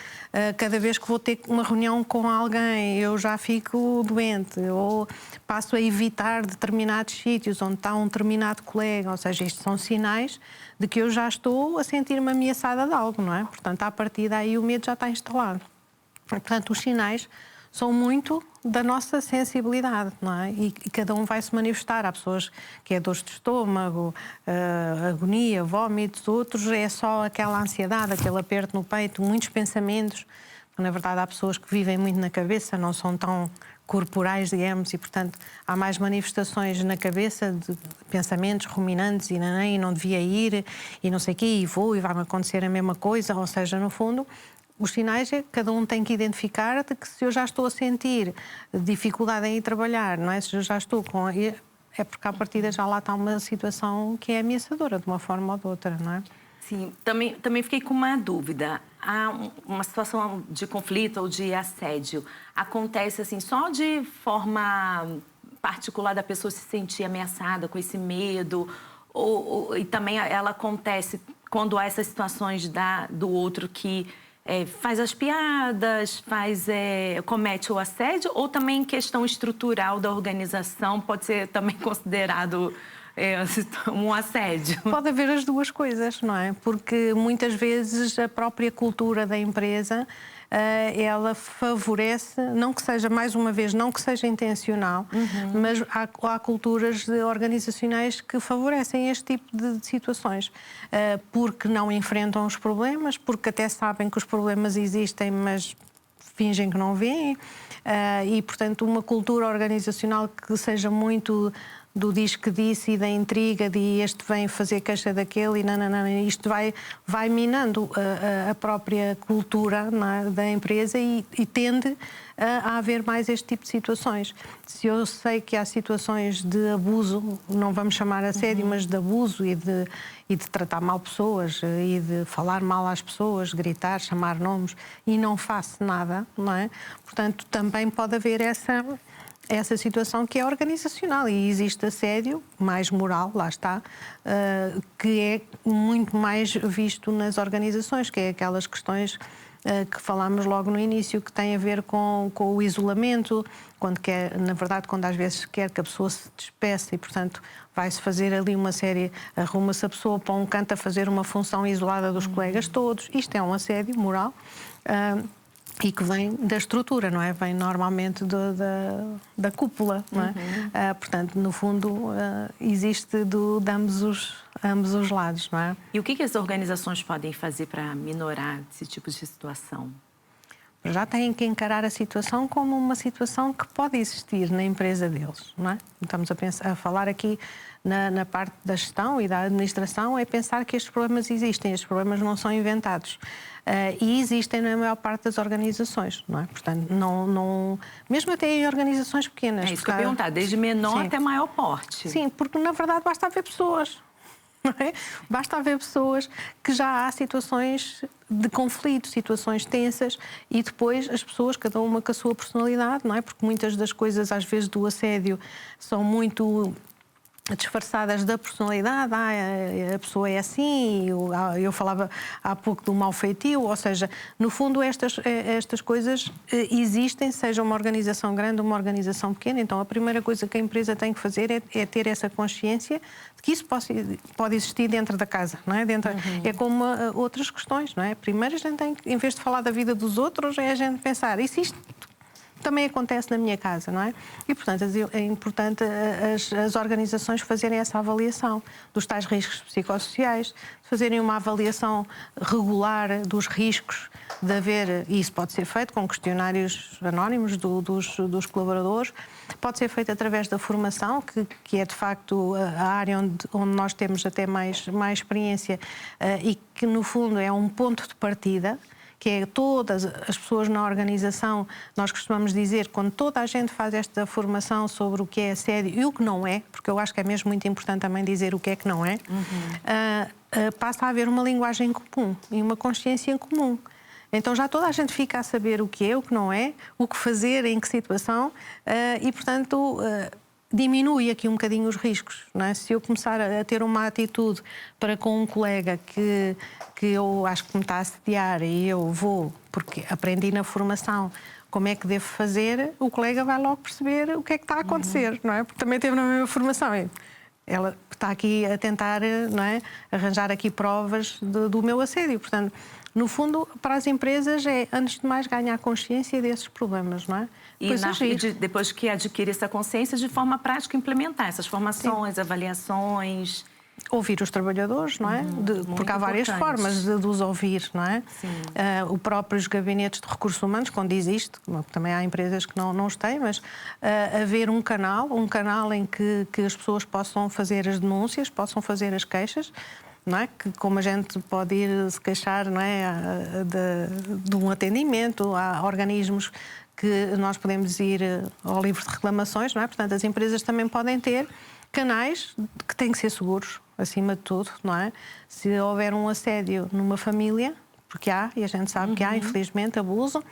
cada vez que vou ter uma reunião com alguém eu já fico doente, ou passo a evitar determinados sítios onde está um determinado colega, ou seja, estes são sinais de que eu já estou a sentir-me ameaçada de algo, não é? Portanto, à partida daí o medo já está instalado. Portanto, os sinais são muito da nossa sensibilidade, não é? E cada um vai se manifestar. Há pessoas que é dores de estômago, agonia, vômitos, outros é só aquela ansiedade, aquele aperto no peito, muitos pensamentos. Na verdade, há pessoas que vivem muito na cabeça, não são tão corporais, digamos, e, portanto, há mais manifestações na cabeça de pensamentos ruminantes e não devia ir, e não sei o quê, e vou, e vai-me acontecer a mesma coisa. Ou seja, no fundo, os sinais é que cada um tem que identificar de que se eu já estou a sentir dificuldade em ir trabalhar, não é? Se eu já estou com... É porque à partida já lá está uma situação que é ameaçadora, de uma forma ou de outra, não é? Sim, também fiquei com uma dúvida. Há uma situação de conflito ou de assédio. Acontece assim só de forma particular da pessoa se sentir ameaçada com esse medo? E também ela acontece quando há essas situações do outro que... faz as piadas, comete o assédio, ou também questão estrutural da organização pode ser também considerado um assédio? Pode haver as duas coisas, não é? Porque muitas vezes a própria cultura da empresa ela favorece, não que seja, mais uma vez, não que seja intencional, mas há culturas organizacionais que favorecem este tipo de situações, porque não enfrentam os problemas, porque até sabem que os problemas existem, mas fingem que não veem, e, portanto, uma cultura organizacional que seja muito do diz que disse e da intriga de este vem fazer queixa daquele e isto vai minando a própria cultura, não é, da empresa e tende a haver mais este tipo de situações. Se eu sei que há situações de abuso, não vamos chamar assédio, mas de abuso e de tratar mal pessoas e de falar mal às pessoas, gritar, chamar nomes e não faço nada, não é? Portanto, também pode haver essa situação que é organizacional e existe assédio mais moral, lá está, que é muito mais visto nas organizações, que é aquelas questões que falámos logo no início, que tem a ver com o isolamento, na verdade, quando às vezes quer que a pessoa se despeça e, portanto, vai-se fazer ali uma série, arruma-se a pessoa para um canto a fazer uma função isolada dos colegas todos. Isto é um assédio moral. E que vem da estrutura, não é? Vem normalmente da cúpula, não é? Portanto, no fundo, existe de ambos os lados, não é? E o que as organizações podem fazer para minorar esse tipo de situação? Já têm que encarar a situação como uma situação que pode existir na empresa deles, não é? Estamos a falar aqui na parte da gestão e da administração, é pensar que estes problemas existem, estes problemas não são inventados. E existem na maior parte das organizações, não é? Portanto, mesmo até em organizações pequenas. É isso que eu ia perguntar, desde menor até maior porte. Sim, porque na verdade basta haver pessoas. Não é? Basta haver pessoas que já há situações de conflito, situações tensas e depois as pessoas, cada uma com a sua personalidade, não é? Porque muitas das coisas, às vezes, do assédio são muito disfarçadas da personalidade, a pessoa é assim, eu falava há pouco do mau feitio, ou seja, no fundo estas coisas existem, seja uma organização grande ou uma organização pequena, então a primeira coisa que a empresa tem que fazer é ter essa consciência de que isso pode existir dentro da casa, não é? É como outras questões, não é? Primeiro a gente tem que, em vez de falar da vida dos outros, é a gente pensar, e se isto também acontece na minha casa, não é? E, portanto, é importante as organizações fazerem essa avaliação dos tais riscos psicossociais, fazerem uma avaliação regular dos riscos de haver, e isso pode ser feito com questionários anónimos dos colaboradores, pode ser feito através da formação, que é de facto a área onde nós temos até mais experiência e que, no fundo, é um ponto de partida, que é todas as pessoas na organização. Nós costumamos dizer, quando toda a gente faz esta formação sobre o que é assédio e o que não é, porque eu acho que é mesmo muito importante também dizer o que é que não é, passa a haver uma linguagem comum e uma consciência comum. Então já toda a gente fica a saber o que é, o que não é, o que fazer, em que situação e, portanto, diminui aqui um bocadinho os riscos. Não é? Se eu começar a ter uma atitude para com um colega que eu acho que me está a assediar e eu vou, porque aprendi na formação como é que devo fazer, o colega vai logo perceber o que é que está a acontecer, não é? Porque também teve na mesma formação. Ela está aqui a tentar, não é, arranjar aqui provas do meu assédio. Portanto, no fundo, para as empresas é, antes de mais, ganhar consciência desses problemas, não é? E depois que adquire essa consciência, de forma prática, implementar essas formações, sim, avaliações. Ouvir os trabalhadores, não é? Porque há várias formas de os ouvir, não é? Os próprios gabinetes de recursos humanos, quando existe, também há empresas que não os têm, mas haver um canal em que as pessoas possam fazer as denúncias, possam fazer as queixas, não é? Que como a gente pode ir se queixar, não é, de um atendimento, há organismos que nós podemos ir ao livro de reclamações, não é? Portanto, as empresas também podem ter canais que têm que ser seguros, acima de tudo, não é? Se houver um assédio numa família, porque há, e a gente sabe que há, infelizmente, abuso,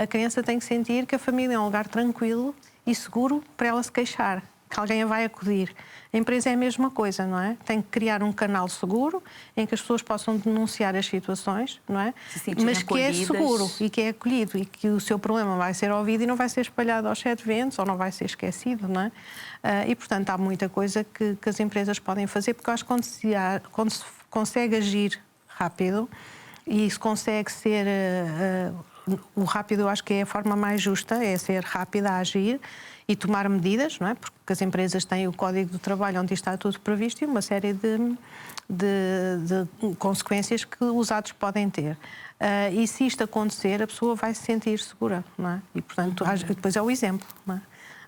a criança tem que sentir que a família é um lugar tranquilo e seguro para ela se queixar, que alguém a vai acudir. A empresa é a mesma coisa, não é? Tem que criar um canal seguro em que as pessoas possam denunciar as situações, não é? Mas que é seguro e que é acolhido e que o seu problema vai ser ouvido e não vai ser espalhado aos 7 ventos ou não vai ser esquecido, não é? E, portanto, há muita coisa que as empresas podem fazer, porque eu acho que quando se consegue agir rápido e se consegue ser... o rápido, eu acho que é a forma mais justa, é ser rápida a agir e tomar medidas, não é? Porque as empresas têm o Código do Trabalho onde está tudo previsto e uma série de consequências que os atos podem ter. E se isto acontecer, a pessoa vai se sentir segura, não é? E, portanto, depois é o exemplo, não é?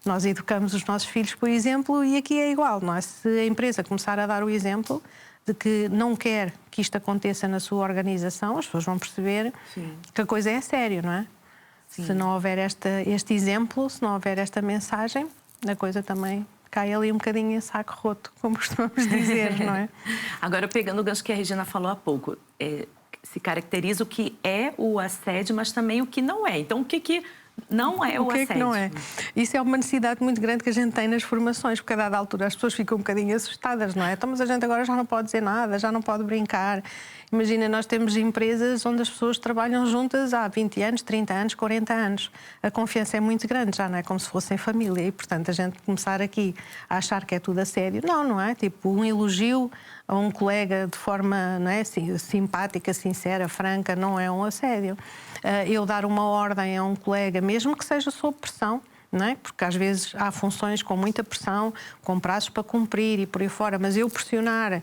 Nós educamos os nossos filhos por exemplo e aqui é igual, não é? Se a empresa começar a dar o exemplo de que não quer que isto aconteça na sua organização, as pessoas vão perceber, sim, que a coisa é sério, não é? Sim. Se não houver este exemplo, se não houver esta mensagem, a coisa também cai ali um bocadinho em saco roto, como costumamos dizer, não é? Agora, pegando o gancho que a Regina falou há pouco, se caracteriza o que é o assédio, mas também o que não é. Então, o que não é o assédio? O que não é? Isso é uma necessidade muito grande que a gente tem nas formações, porque a dada altura as pessoas ficam um bocadinho assustadas, não é? Então, mas a gente agora já não pode dizer nada, já não pode brincar. Imagina, nós temos empresas onde as pessoas trabalham juntas há 20 anos, 30 anos, 40 anos. A confiança é muito grande, já não é como se fossem família. E, portanto, a gente começar aqui a achar que é tudo assédio, não é? Tipo, um elogio a um colega de forma, não é, simpática, sincera, franca, não é um assédio. Eu dar uma ordem a um colega, mesmo que seja sob pressão, não é? Porque às vezes há funções com muita pressão, com prazos para cumprir e por aí fora, mas eu pressionar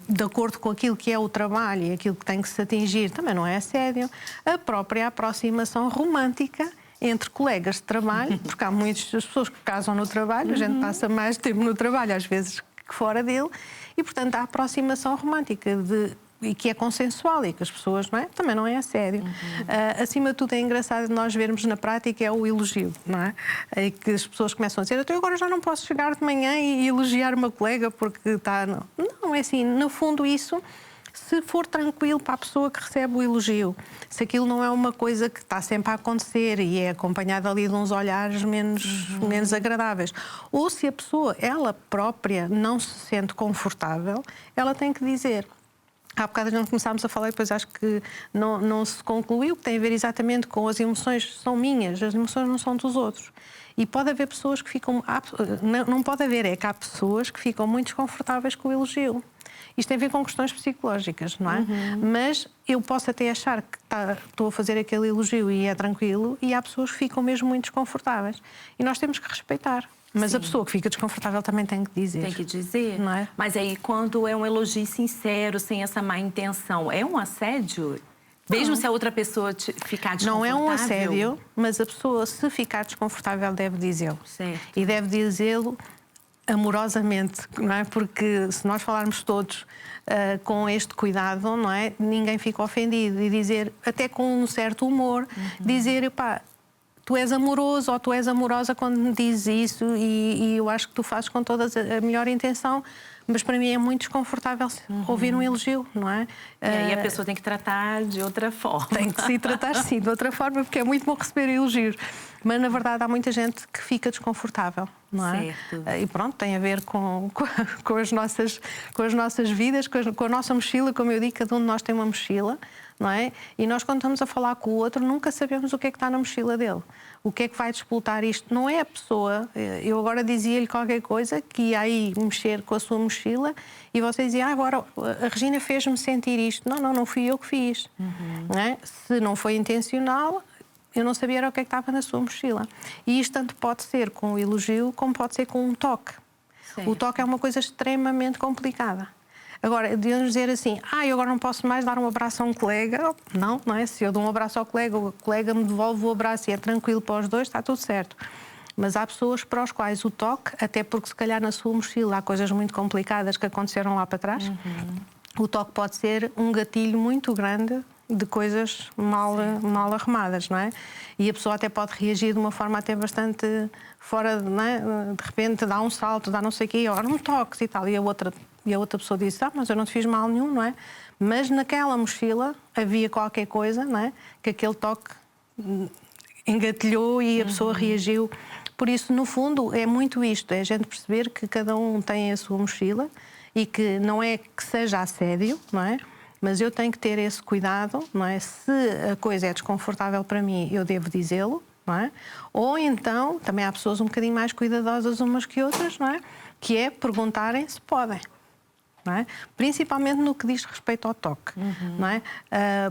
de acordo com aquilo que é o trabalho e aquilo que tem que se atingir também não é assédio. A própria aproximação romântica entre colegas de trabalho, porque há muitas pessoas que casam no trabalho, a gente passa mais tempo no trabalho às vezes que fora dele, e portanto a aproximação romântica e que é consensual e que as pessoas, não é? Também não é assédio. Acima de tudo é engraçado nós vermos na prática é o elogio, não é? E que as pessoas começam a dizer, eu agora já não posso chegar de manhã e elogiar uma colega porque está... Não, é assim, no fundo isso, se for tranquilo para a pessoa que recebe o elogio, se aquilo não é uma coisa que está sempre a acontecer e é acompanhada ali de uns olhares menos agradáveis, ou se a pessoa, ela própria, não se sente confortável, ela tem que dizer... Há bocado a gente começámos a falar e depois acho que não se concluiu, que tem a ver exatamente com as emoções são minhas, as emoções não são dos outros. E pode haver pessoas que ficam... Não pode haver, é que há pessoas que ficam muito desconfortáveis com o elogio. Isto tem a ver com questões psicológicas, não é? Mas eu posso até achar que estou a fazer aquele elogio e é tranquilo, e há pessoas que ficam mesmo muito desconfortáveis. E nós temos que respeitar. Mas sim, a pessoa que fica desconfortável também tem que dizer. Tem que dizer. Não é? Mas aí, quando é um elogio sincero, sem essa má intenção, é um assédio? Mesmo se a outra pessoa ficar desconfortável? Não é um assédio, mas a pessoa, se ficar desconfortável, deve dizê-lo. Certo. E deve dizê-lo amorosamente, não é? Porque se nós falarmos todos com este cuidado, não é? Ninguém fica ofendido, e dizer, até com um certo humor, dizer, pá, tu és amoroso ou tu és amorosa quando me dizes isso, e eu acho que tu fazes com toda a melhor intenção, mas para mim é muito desconfortável ouvir um elogio, não é? E aí a pessoa tem que tratar de outra forma. Tem que se tratar, sim, de outra forma, porque é muito bom receber elogios. Mas, na verdade, há muita gente que fica desconfortável, não é? Certo. E pronto, tem a ver com as nossas vidas, com a nossa mochila, como eu digo, cada um de nós tem uma mochila, não é? E nós, quando estamos a falar com o outro, nunca sabemos o que é que está na mochila dele. O que é que vai disputar isto? Não é a pessoa. Eu agora dizia-lhe qualquer coisa que ia aí mexer com a sua mochila e você dizia, agora a Regina fez-me sentir isto. Não fui eu que fiz. Não é? Se não foi intencional, eu não sabia o que é que estava na sua mochila. E isto tanto pode ser com o elogio como pode ser com um toque. Certo. O toque é uma coisa extremamente complicada. Agora, devemos dizer assim, eu agora não posso mais dar um abraço a um colega. Não é? Se eu dou um abraço ao colega, o colega me devolve o abraço e é tranquilo para os dois, está tudo certo. Mas há pessoas para os quais o toque, até porque se calhar na sua mochila há coisas muito complicadas que aconteceram lá para trás, o toque pode ser um gatilho muito grande de coisas mal arrumadas, não é? E a pessoa até pode reagir de uma forma até bastante fora, não é? De repente dá um salto, dá não sei o quê, ora, não toques e tal. E a outra pessoa diz, mas eu não te fiz mal nenhum, não é? Mas naquela mochila havia qualquer coisa, não é? Que aquele toque engatilhou e a pessoa reagiu. Por isso, no fundo, é muito isto, é a gente perceber que cada um tem a sua mochila e que não é que seja assédio, não é? Mas eu tenho que ter esse cuidado, não é? Se a coisa é desconfortável para mim, eu devo dizê-lo, não é? Ou então, também há pessoas um bocadinho mais cuidadosas umas que outras, não é? Que é perguntarem se podem. Não é? Principalmente no que diz respeito ao toque, não é?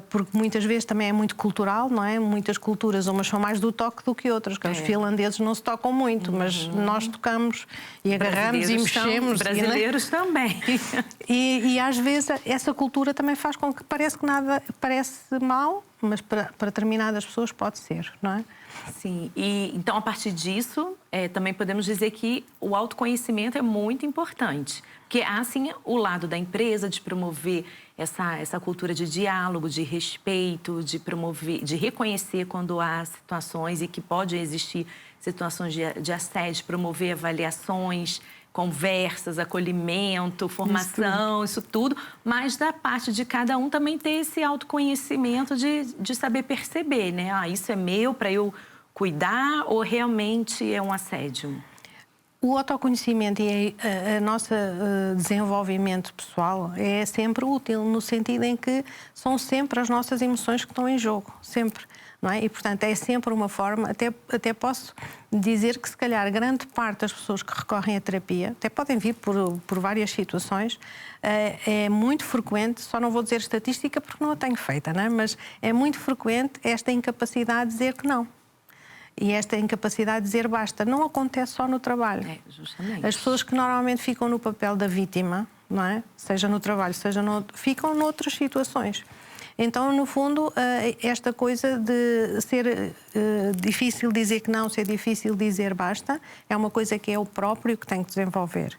Porque muitas vezes também é muito cultural, não é? Muitas culturas, umas são mais do toque do que outras, que os finlandeses não se tocam muito, mas nós tocamos e agarramos e mexemos. Brasileiros também. E às vezes essa cultura também faz com que parece que nada parece mal, mas para determinadas pessoas pode ser, não é? Sim, e então a partir disso também podemos dizer que o autoconhecimento é muito importante, porque há assim o lado da empresa de promover essa cultura de diálogo, de respeito, de promover, de reconhecer quando há situações e que pode existir situações de assédio, promover avaliações, conversas, acolhimento, formação, isso tudo, mas da parte de cada um também ter esse autoconhecimento de saber perceber, né? Isso é meu para eu cuidar ou realmente é um assédio? O autoconhecimento e o nosso desenvolvimento pessoal é sempre útil, no sentido em que são sempre as nossas emoções que estão em jogo, sempre. Não é? E, portanto, é sempre uma forma, até posso dizer que, se calhar, grande parte das pessoas que recorrem à terapia, até podem vir por várias situações, é muito frequente, só não vou dizer estatística porque não a tenho feita, não é? Mas é muito frequente esta incapacidade de dizer que não. E esta incapacidade de dizer basta. Não acontece só no trabalho. Justamente. As pessoas que normalmente ficam no papel da vítima, não é? Seja no trabalho, seja ficam noutras situações. Então, no fundo, esta coisa de ser difícil dizer que não, ser difícil dizer basta, é uma coisa que é o próprio que tem que desenvolver.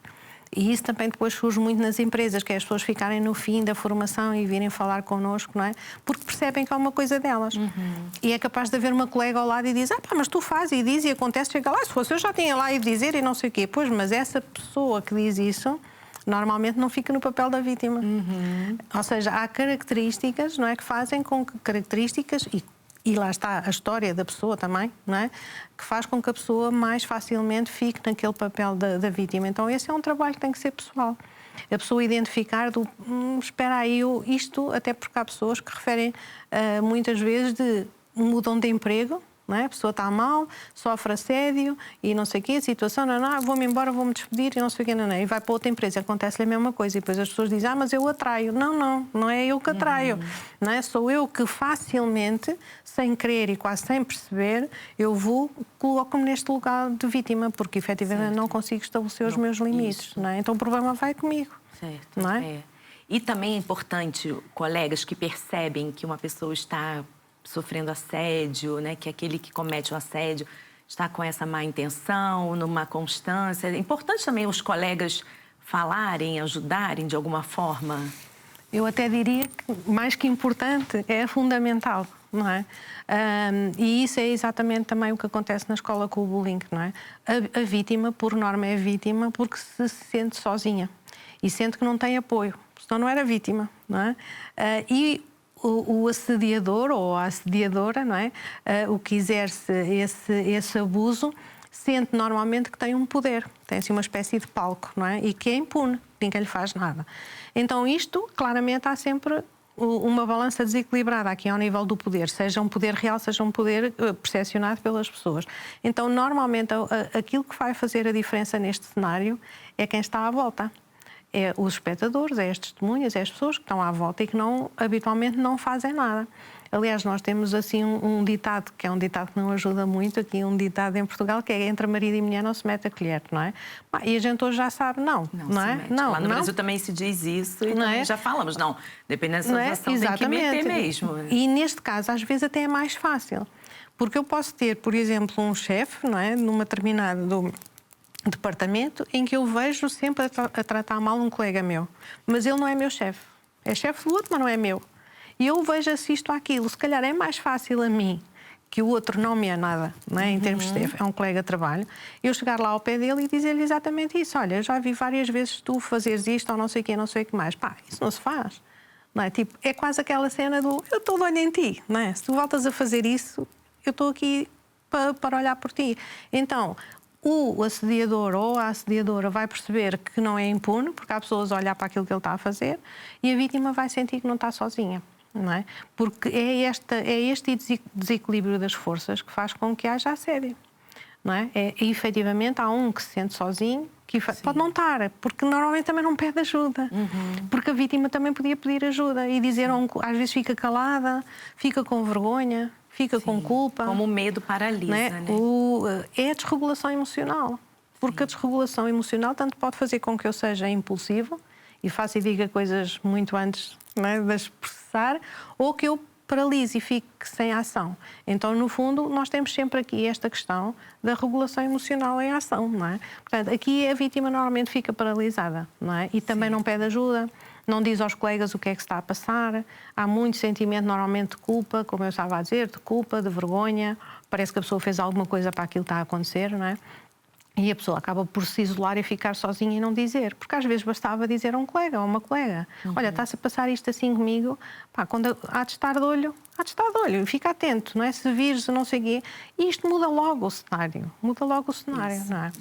E isso também depois surge muito nas empresas, que é as pessoas ficarem no fim da formação e virem falar connosco, não é? Porque percebem que é uma coisa delas. E é capaz de haver uma colega ao lado e diz, mas tu fazes e diz e acontece, chega lá, se fosse eu já tinha lá e dizer e não sei o quê. Pois, mas essa pessoa que diz isso normalmente não fica no papel da vítima. Ou seja, há características, não é, que fazem com que características e lá está a história da pessoa também, não é? Que faz com que a pessoa mais facilmente fique naquele papel da vítima. Então esse é um trabalho que tem que ser pessoal. A pessoa identificar espera aí, isto, até porque há pessoas que referem muitas vezes mudam de emprego, não é? A pessoa está mal, sofre assédio e não sei o quê, a situação, vou-me embora, vou-me despedir e não sei o quê, e vai para outra empresa, acontece-lhe a mesma coisa e depois as pessoas dizem, mas eu atraio. Não é eu que atraio, não é? Sou eu que facilmente, sem querer e quase sem perceber, eu coloco-me neste lugar de vítima, porque efetivamente não consigo estabelecer os meus limites, não é? Então o problema vai comigo, não é? E também é importante, colegas que percebem que uma pessoa está sofrendo assédio, né, que é aquele que comete o assédio, está com essa má intenção, numa constância. É importante também os colegas falarem, ajudarem de alguma forma. Eu até diria que, mais que importante, é fundamental, não é? E isso é exatamente também o que acontece na escola com o bullying, não é? A vítima, por norma, é vítima porque se sente sozinha e sente que não tem apoio, senão não era vítima, não é? E o assediador ou a assediadora, não é? O que exerce esse abuso, sente normalmente que tem um poder, tem assim uma espécie de palco, não é? E que é impune, ninguém lhe faz nada. Então isto, claramente, há sempre uma balança desequilibrada aqui ao nível do poder, seja um poder real, seja um poder percepcionado pelas pessoas. Então, normalmente, aquilo que vai fazer a diferença neste cenário é quem está à volta. É os espectadores, é as testemunhas, é as pessoas que estão à volta e que habitualmente não fazem nada. Aliás, nós temos assim um ditado, que é um ditado que não ajuda muito, aqui um ditado em Portugal, que é entre marido e mulher não se mete a colher, não é? E a gente hoje já sabe, não é? Mete. Lá no Brasil também se diz isso e também já falamos, dependendo da situação, tem que meter mesmo. E neste caso, às vezes até é mais fácil, porque eu posso ter, por exemplo, um chefe, não é? Numa determinada departamento em que eu vejo sempre a tratar mal um colega meu, mas ele não é meu chefe, é chefe do outro, mas não é meu. E eu vejo, assisto àquilo, se calhar é mais fácil a mim, que o outro não me é nada, não é? Em termos de chefe, é um colega de trabalho, eu chegar lá ao pé dele e dizer-lhe exatamente isso. Olha, eu já vi várias vezes tu fazeres isto ou não sei o quê, não sei o que mais. Pá, isso não se faz. Não é? Tipo, é quase aquela cena do eu estou de olho em ti, não é? Se tu voltas a fazer isso, eu estou aqui para olhar por ti. Então, o assediador ou a assediadora vai perceber que não é impune, porque há pessoas a olhar para aquilo que ele está a fazer, e a vítima vai sentir que não está sozinha. Não é? Porque é este desequilíbrio das forças que faz com que haja assédio. Não é? E efetivamente há um que se sente sozinho, que pode não estar, porque normalmente também não pede ajuda. Porque a vítima também podia pedir ajuda e dizer, às vezes fica calada, fica com vergonha, fica com culpa. Como o medo paralisa, né? É a desregulação emocional. Porque a desregulação emocional tanto pode fazer com que eu seja impulsivo e faça e diga coisas muito antes, não é, de as processar, ou que eu paralise e fique sem ação. Então, no fundo, nós temos sempre aqui esta questão da regulação emocional em ação, não é? Portanto, aqui a vítima normalmente fica paralisada, não é? E também não pede ajuda, não diz aos colegas o que é que se está a passar, há muito sentimento normalmente de culpa, como eu estava a dizer, de culpa, de vergonha, parece que a pessoa fez alguma coisa para aquilo que está a acontecer, não é? E a pessoa acaba por se isolar e ficar sozinha e não dizer. Porque às vezes bastava dizer a um colega ou uma colega, olha, está-se a passar isto assim comigo, pá, quando há de estar de olho, e fica atento, não é? Se vires, não sei o quê. E isto muda logo o cenário, não é?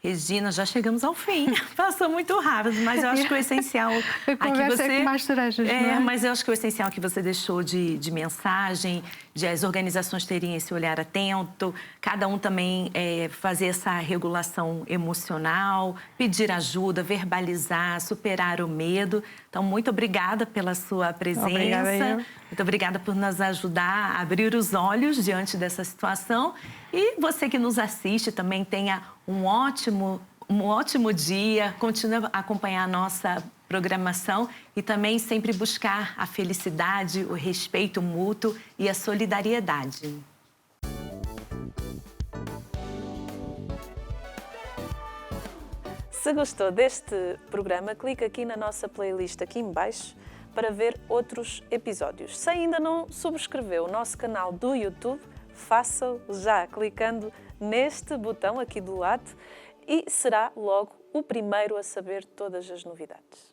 Regina, já chegamos ao fim. Passou muito rápido, mas eu acho que o essencial... A conversa é com mais cerejas, não é? Mas eu acho que o essencial que você deixou de mensagem, de as organizações terem esse olhar atento, cada um também fazer essa regulação emocional, pedir ajuda, verbalizar, superar o medo. Então, muito obrigada pela sua presença. Obrigada, eu. Muito obrigada por nos ajudar a abrir os olhos diante dessa situação. E você que nos assiste também tenha um ótimo dia. Continue a acompanhar a nossa programação e também sempre buscar a felicidade, o respeito mútuo e a solidariedade. Se gostou deste programa, clique aqui na nossa playlist aqui em baixo para ver outros episódios. Se ainda não subscreveu o nosso canal do YouTube, faça-o já clicando neste botão aqui do lado e será logo o primeiro a saber todas as novidades.